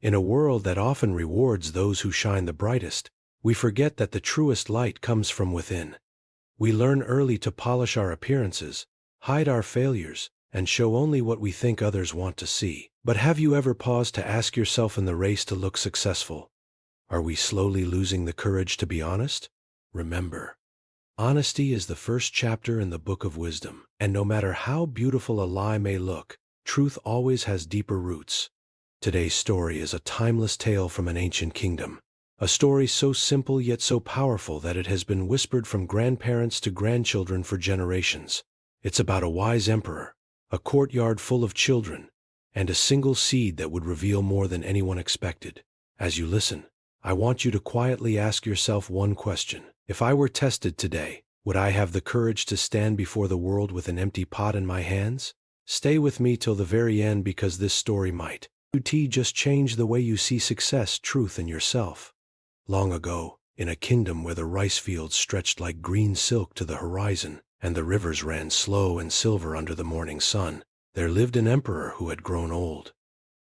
In a world that often rewards those who shine the brightest, we forget that the truest light comes from within. We learn early to polish our appearances, hide our failures, and show only what we think others want to see. But have you ever paused to ask yourself, in the race to look successful, are we slowly losing the courage to be honest? Remember, honesty is the first chapter in the book of wisdom, and no matter how beautiful a lie may look, truth always has deeper roots. Today's story is a timeless tale from an ancient kingdom, a story so simple yet so powerful that it has been whispered from grandparents to grandchildren for generations. It's about a wise emperor, a courtyard full of children, and a single seed that would reveal more than anyone expected. As you listen, I want you to quietly ask yourself one question. If I were tested today, would I have the courage to stand before the world with an empty pot in my hands? Stay with me till the very end, because this story might just change the way you see success, truth, and yourself. Long ago, in a kingdom where the rice fields stretched like green silk to the horizon, and the rivers ran slow and silver under the morning sun, there lived an emperor who had grown old.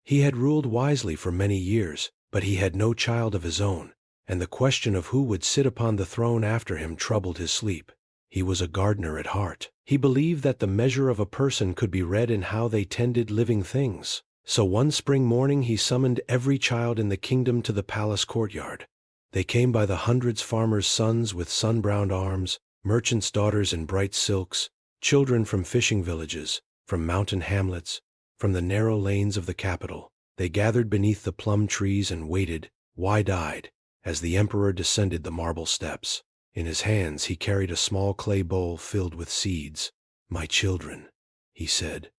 He had ruled wisely for many years, but he had no child of his own, and the question of who would sit upon the throne after him troubled his sleep. He was a gardener at heart. He believed that the measure of a person could be read in how they tended living things. So one spring morning he summoned every child in the kingdom to the palace courtyard. They came by the hundreds: farmers' sons with sun-browned arms, merchants' daughters in bright silks, children from fishing villages, from mountain hamlets, from the narrow lanes of the capital. They gathered beneath the plum trees and waited, wide-eyed, as the emperor descended the marble steps. In his hands he carried a small clay bowl filled with seeds. "My children," he said,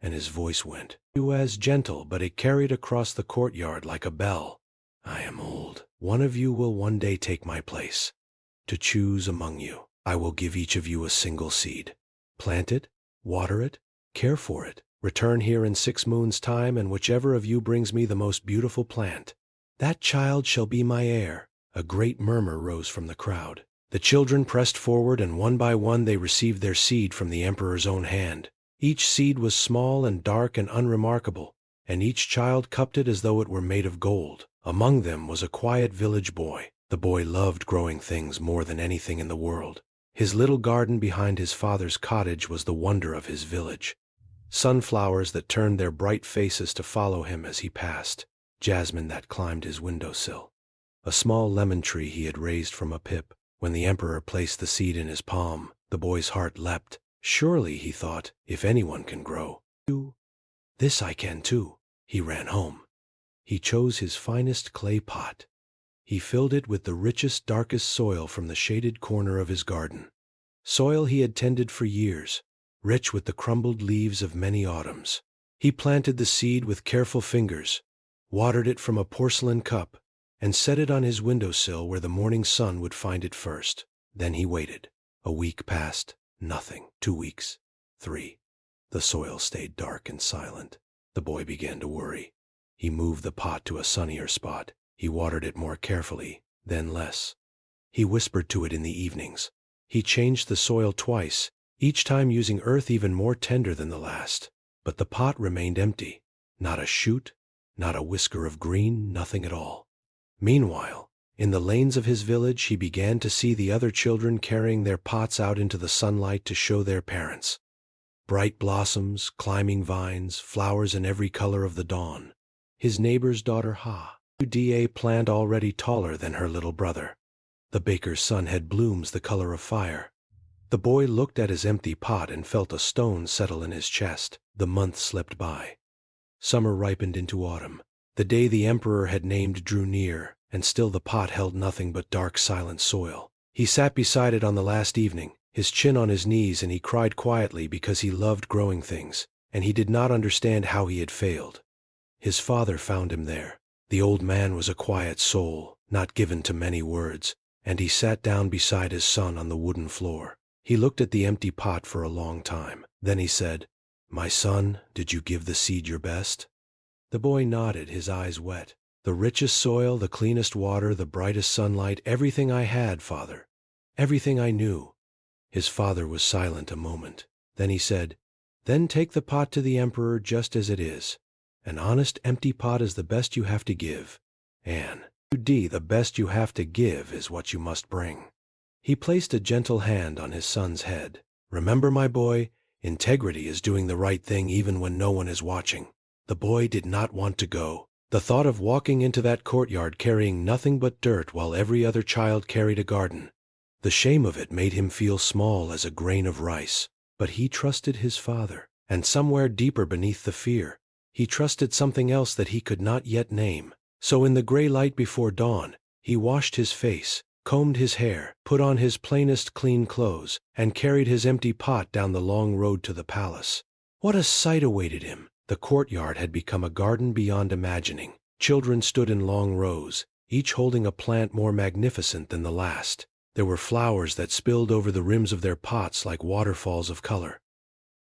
and his voice went as gentle, but it carried across the courtyard like a bell. "I am old. One of you will one day take my place. To choose among you, I will give each of you a single seed. Plant it, water it, care for it. Return here in 6 moons' time, and whichever of you brings me the most beautiful plant, that child shall be my heir." A great murmur rose from the crowd. The children pressed forward, and one by one they received their seed from the emperor's own hand. Each seed was small and dark and unremarkable, and each child cupped it as though it were made of gold. Among them was a quiet village boy. The boy loved growing things more than anything in the world. His little garden behind his father's cottage was the wonder of his village. Sunflowers that turned their bright faces to follow him as he passed, jasmine that climbed his windowsill, a small lemon tree he had raised from a pip. When the emperor placed the seed in his palm, the boy's heart leapt. Surely, he thought, if anyone can grow this, I can too. He ran home. He chose his finest clay pot. He filled it with the richest, darkest soil from the shaded corner of his garden. Soil he had tended for years, rich with the crumbled leaves of many autumns. He planted the seed with careful fingers, watered it from a porcelain cup, and set it on his windowsill where the morning sun would find it first. Then he waited. A week passed. Nothing. 2 weeks. 3. The soil stayed dark and silent. The boy began to worry. He moved the pot to a sunnier spot. He watered it more carefully, then less. He whispered to it in the evenings. He changed the soil twice, each time using earth even more tender than the last. But the pot remained empty. Not a shoot, not a whisker of green, nothing at all. Meanwhile, in the lanes of his village he began to see the other children carrying their pots out into the sunlight to show their parents. Bright blossoms, climbing vines, flowers in every color of the dawn. His neighbor's daughter had a plant already taller than her little brother. The baker's son had blooms the color of fire. The boy looked at his empty pot and felt a stone settle in his chest. The months slipped by. Summer ripened into autumn. The day the emperor had named drew near, and still the pot held nothing but dark, silent soil. He sat beside it on the last evening, his chin on his knees, and he cried quietly because he loved growing things, and he did not understand how he had failed. His father found him there. The old man was a quiet soul, not given to many words, and he sat down beside his son on the wooden floor. He looked at the empty pot for a long time. Then he said, "My son, did you give the seed your best?" The boy nodded, his eyes wet. "The richest soil, the cleanest water, the brightest sunlight, everything I had, father. Everything I knew." His father was silent a moment. Then he said, "Then take the pot to the emperor just as it is, An honest empty pot is the best you have to give. Anne. The best you have to give is what you must bring. He placed a gentle hand on his son's head. Remember, my boy, integrity is doing the right thing even when no one is watching. The boy did not want to go. The thought of walking into that courtyard carrying nothing but dirt while every other child carried a garden. The shame of it made him feel small as a grain of rice. But he trusted his father, and somewhere deeper beneath the fear, he trusted something else that he could not yet name. So in the gray light before dawn, he washed his face, combed his hair, put on his plainest clean clothes, and carried his empty pot down the long road to the palace. What a sight awaited him! The courtyard had become a garden beyond imagining. Children stood in long rows, each holding a plant more magnificent than the last. There were flowers that spilled over the rims of their pots like waterfalls of color.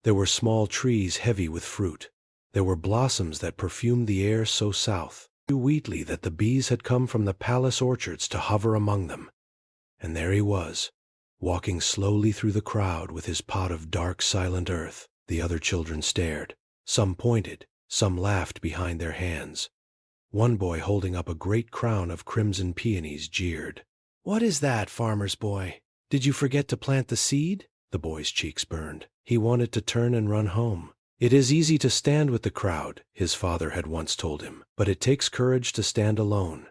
There were small trees heavy with fruit. There were blossoms that perfumed the air so sweetly that the bees had come from the palace orchards to hover among them. And there he was, walking slowly through the crowd with his pot of dark, silent earth. The other children stared. Some pointed, some laughed behind their hands. One boy holding up a great crown of crimson peonies jeered. "What is that, farmer's boy? Did you forget to plant the seed?" The boy's cheeks burned. He wanted to turn and run home. It is easy to stand with the crowd, his father had once told him, but it takes courage to stand alone.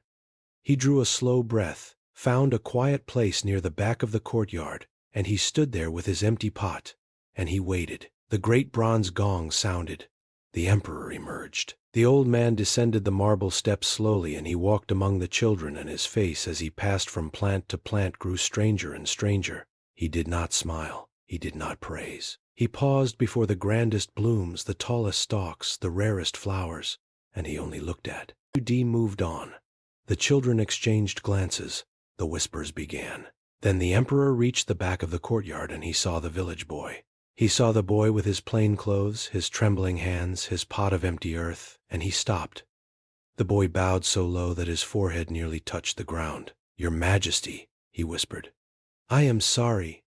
He drew a slow breath, found a quiet place near the back of the courtyard, and he stood there with his empty pot. And he waited. The great bronze gong sounded. The emperor emerged. The old man descended the marble steps slowly, and he walked among the children, and his face as he passed from plant to plant grew stranger and stranger. He did not smile. He did not praise. He paused before the grandest blooms, the tallest stalks, the rarest flowers, and he only looked at. Moved on. The children exchanged glances. The whispers began. Then the emperor reached the back of the courtyard, and he saw the village boy. He saw the boy with his plain clothes, his trembling hands, his pot of empty earth, and he stopped. The boy bowed so low that his forehead nearly touched the ground. "Your Majesty," he whispered, "I am sorry.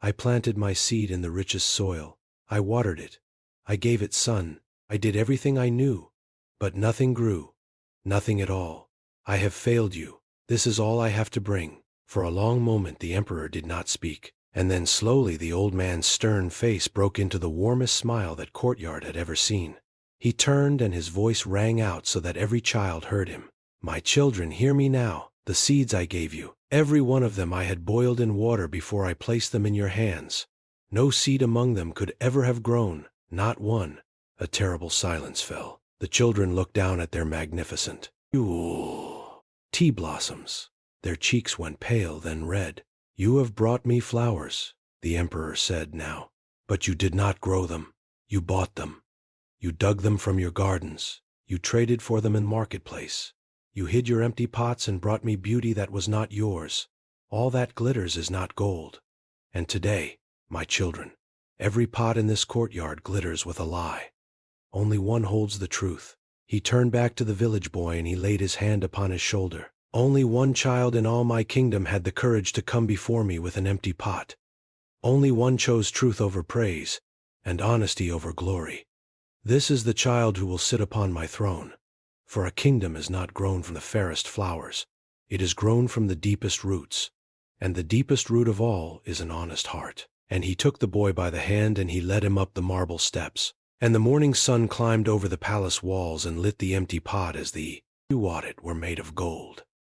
I planted my seed in the richest soil. I watered it. I gave it sun. I did everything I knew. But nothing grew. Nothing at all. I have failed you. This is all I have to bring." For a long moment the emperor did not speak. And then slowly the old man's stern face broke into the warmest smile that courtyard had ever seen. He turned, and his voice rang out so that every child heard him. "My children, hear me now. The seeds I gave you, every one of them I had boiled in water before I placed them in your hands. No seed among them could ever have grown, not one." A terrible silence fell. The children looked down at their magnificent tea blossoms. Their cheeks went pale, then red. "You have brought me flowers," the emperor said now, "but you did not grow them. You bought them. You dug them from your gardens. You traded for them in marketplace. You hid your empty pots and brought me beauty that was not yours. All that glitters is not gold. And today, my children, every pot in this courtyard glitters with a lie. Only one holds the truth." He turned back to the village boy, and he laid his hand upon his shoulder. "Only one child in all my kingdom had the courage to come before me with an empty pot. Only one chose truth over praise, and honesty over glory. This is the child who will sit upon my throne. For a kingdom is not grown from the fairest flowers. It is grown from the deepest roots. And the deepest root of all is an honest heart." And he took the boy by the hand, and he led him up the marble steps. And the morning sun climbed over the palace walls and lit the empty pot as the were made of gold.